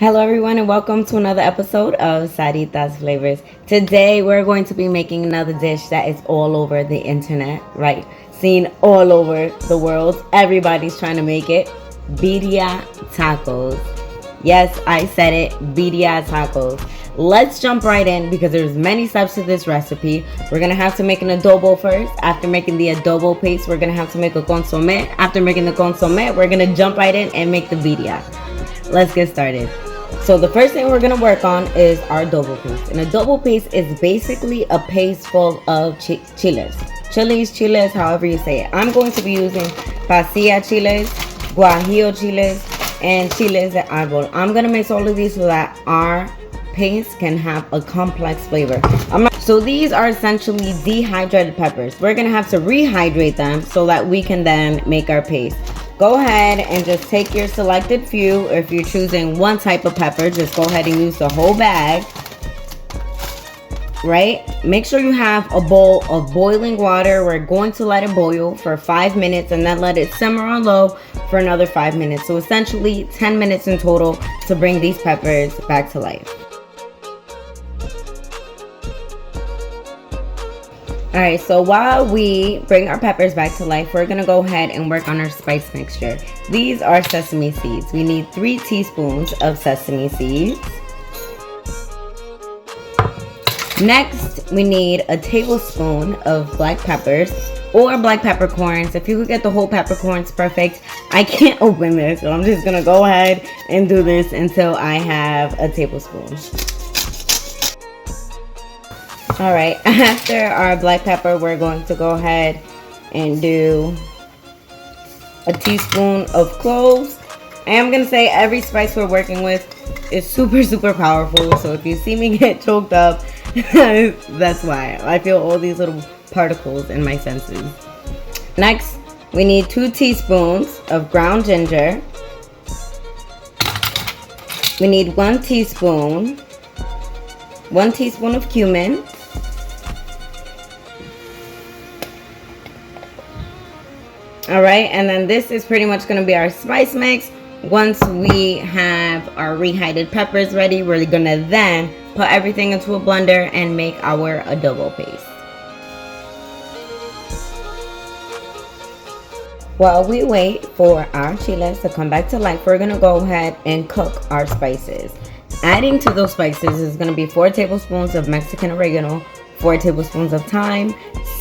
Hello everyone and welcome to another episode of Sarita's Flavors. Today we're going to be making another dish that is all over the internet, right? Seen all over the world. Everybody's trying to make it. Birria Tacos. Yes, I said it. Birria Tacos. Let's jump right in because there's many steps to this recipe. We're going to have to make an adobo first. After making the adobo paste, we're going to have to make a consomme. After making the consomme, we're going to jump right in and make the birria. Let's get started. So the first thing we're going to work on is our adobo paste. An adobo paste is basically a paste full of chiles. Chiles, however you say it. I'm going to be using pasilla chiles, guajillo chiles, and chiles de árbol. I'm going to mix all of these so that our paste can have a complex flavor. So these are essentially dehydrated peppers. We're going to have to rehydrate them so that we can then make our paste. Go ahead and just take your selected few. If you're choosing one type of pepper, just go ahead and use the whole bag. Right? Make sure you have a bowl of boiling water. We're going to let it boil for 5 minutes and then let it simmer on low for another 5 minutes. So essentially 10 minutes in total to bring these peppers back to life. Alright, so while we bring our peppers back to life, we're going to go ahead and work on our spice mixture. These are sesame seeds. We need 3 teaspoons of sesame seeds. Next, we need a tablespoon of black peppers or black peppercorns. If you could get the whole peppercorns, perfect. I can't open this, so I'm just going to go ahead and do this until I have a tablespoon. Alright, after our black pepper, we're going to go ahead and do a teaspoon of cloves. I am going to say every spice we're working with is super powerful. So if you see me get choked up, that's why. I feel all these little particles in my senses. Next, we need 2 teaspoons of ground ginger. We need 1 teaspoon of cumin. Alright, and then this is pretty much going to be our spice mix. Once we have our rehydrated peppers ready, we're going to then put everything into a blender and make our adobo paste. While we wait for our chiles to come back to life, we're going to go ahead and cook our spices. Adding to those spices is going to be 4 tablespoons of Mexican oregano, 4 tablespoons of thyme,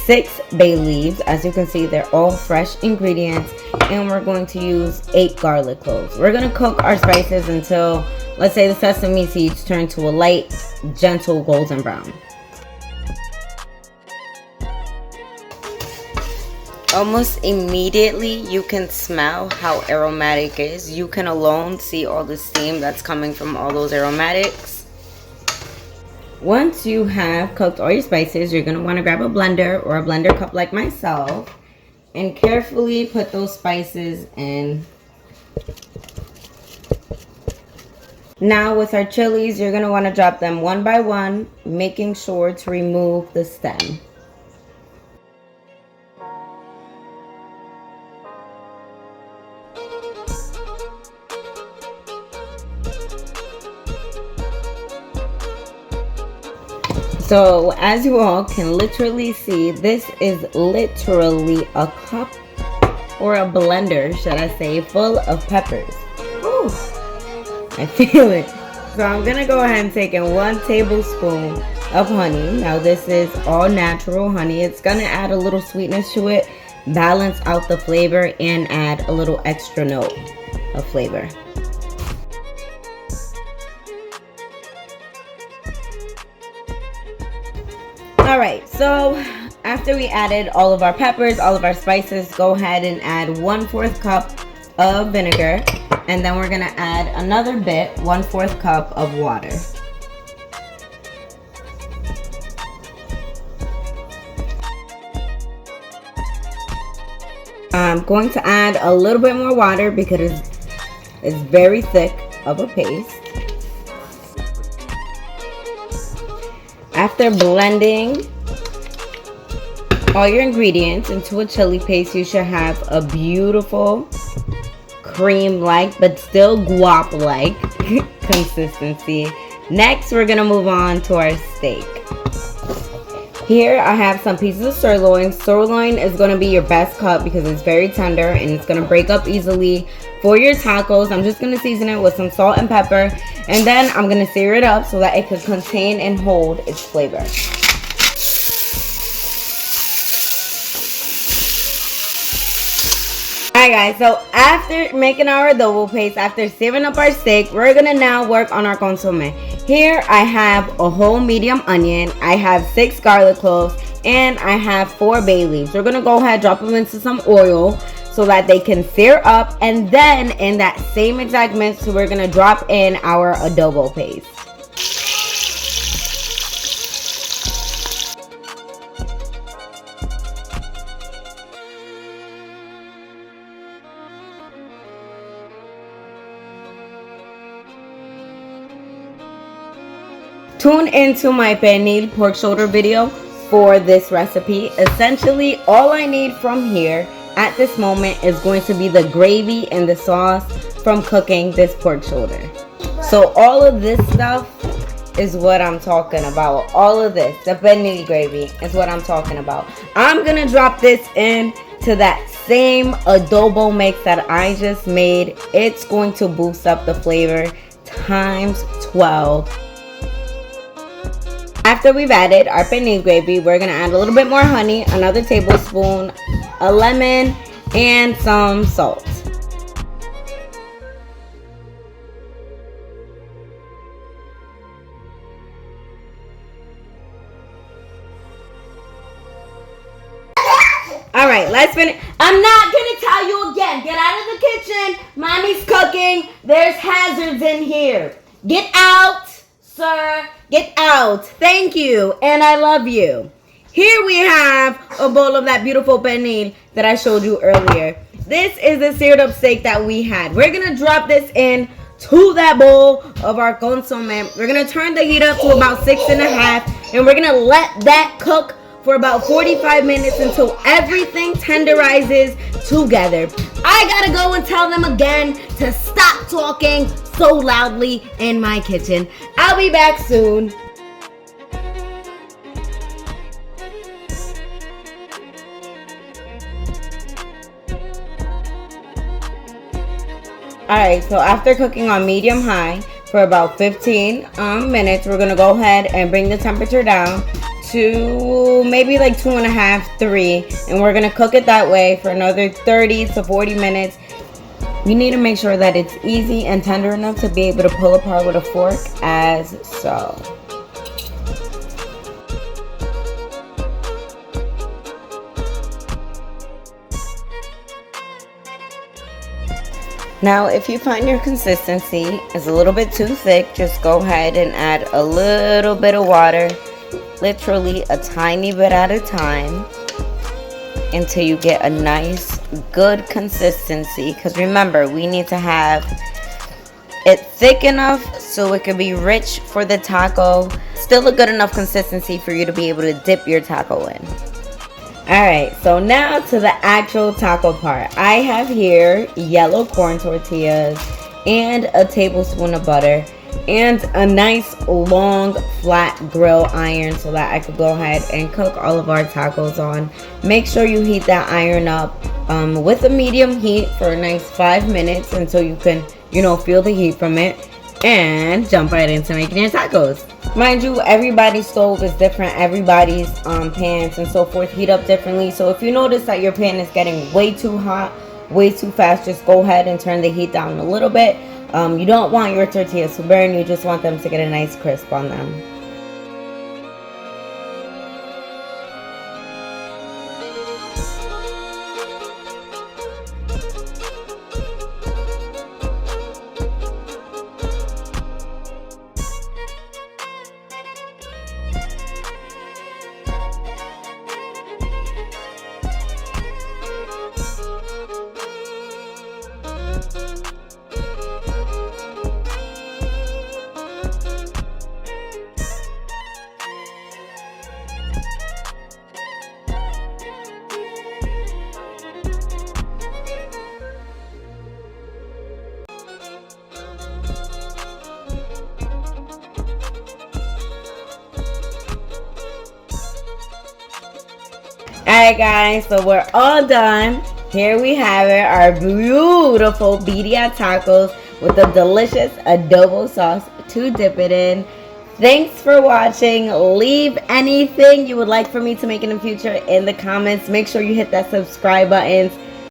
6 bay leaves. As you can see, they're all fresh ingredients, and we're going to use 8 garlic cloves. We're going to cook our spices until, let's say, the sesame seeds turn to a light, gentle golden brown. Almost immediately you can smell how aromatic it is. You can alone see all the steam that's coming from all those aromatics. Once you have cooked all your spices, you're going to want to grab a blender or a blender cup like myself and carefully put those spices in. Now with our chilies, you're going to want to drop them one by one, making sure to remove the stem. So as you all can literally see, this is literally a cup or a blender, should I say, full of peppers. Ooh, I feel it. So I'm going to go ahead and take in 1 tablespoon of honey. Now this is all natural honey. It's going to add a little sweetness to it, balance out the flavor, and add a little extra note of flavor. Alright, so after we added all of our peppers, all of our spices, go ahead and add 1/4 cup of vinegar. And then we're going to add another bit, 1/4 cup of water. I'm going to add a little bit more water because it's very thick of a paste. After blending all your ingredients into a chili paste, you should have a beautiful cream-like, but still guap-like consistency. Next, we're gonna move on to our steak. Here I have some pieces of sirloin. Sirloin is going to be your best cut because it's very tender and it's going to break up easily. For your tacos, I'm just going to season it with some salt and pepper, and then I'm going to sear it up so that it could contain and hold its flavor. Alright guys, so after making our adobo paste, after searing up our steak, we're going to now work on our consomme. Here I have a whole medium onion, I have 6 garlic cloves, and I have 4 bay leaves. We're going to go ahead and drop them into some oil so that they can sear up, and then in that same exact mix, we're going to drop in our adobo paste. Tune into my pernil pork shoulder video for this recipe. Essentially, all I need from here at this moment is going to be the gravy and the sauce from cooking this pork shoulder. So all of this stuff is what I'm talking about. All of this, the pernil gravy is what I'm talking about. I'm gonna drop this in to that same adobo mix that I just made. It's going to boost up the flavor times 12. After we've added our pernil gravy, we're going to add a little bit more honey, another tablespoon, a lemon, and some salt. Alright, let's finish. I'm not going to tell you again. Get out of the kitchen. Mommy's cooking. There's hazards in here. Get out. Sir, get out. Thank you, and I love you. Here we have a bowl of that beautiful pernil that I showed you earlier. This is the seared up steak that we had. We're gonna drop this in to that bowl of our consomme. We're gonna turn the heat up to about 6.5, and we're gonna let that cook for about 45 minutes until everything tenderizes together. I gotta go and tell them again to stop talking so loudly in my kitchen. I'll be back soon. Alright, so after cooking on medium high for about 15 minutes, we're gonna go ahead and bring the temperature down to maybe like 2.5, 3, and we're gonna cook it that way for another 30 to 40 minutes. You need to make sure that it's easy and tender enough to be able to pull apart with a fork, as so. Now, if you find your consistency is a little bit too thick, just go ahead and add a little bit of water, literally a tiny bit at a time, until you get a nice, good consistency. Because remember, we need to have it thick enough so it can be rich for the taco, still a good enough consistency for you to be able to dip your taco in. Alright, so now to the actual taco part. I have here yellow corn tortillas and a tablespoon of butter and a nice long flat grill iron so that I could go ahead and cook all of our tacos on. Make sure you heat that iron up with a medium heat for a nice 5 minutes until you can, feel the heat from it, and jump right into making your tacos. Mind you, everybody's stove is different, everybody's pans and so forth heat up differently. So if you notice that your pan is getting way too hot, way too fast, just go ahead and turn the heat down a little bit. You don't want your tortillas to burn, you just want them to get a nice crisp on them. Alright guys, so we're all done. Here we have it, our beautiful birria tacos with the delicious adobo sauce to dip it in. Thanks for watching. Leave anything you would like for me to make in the future in the comments. Make sure you hit that subscribe button.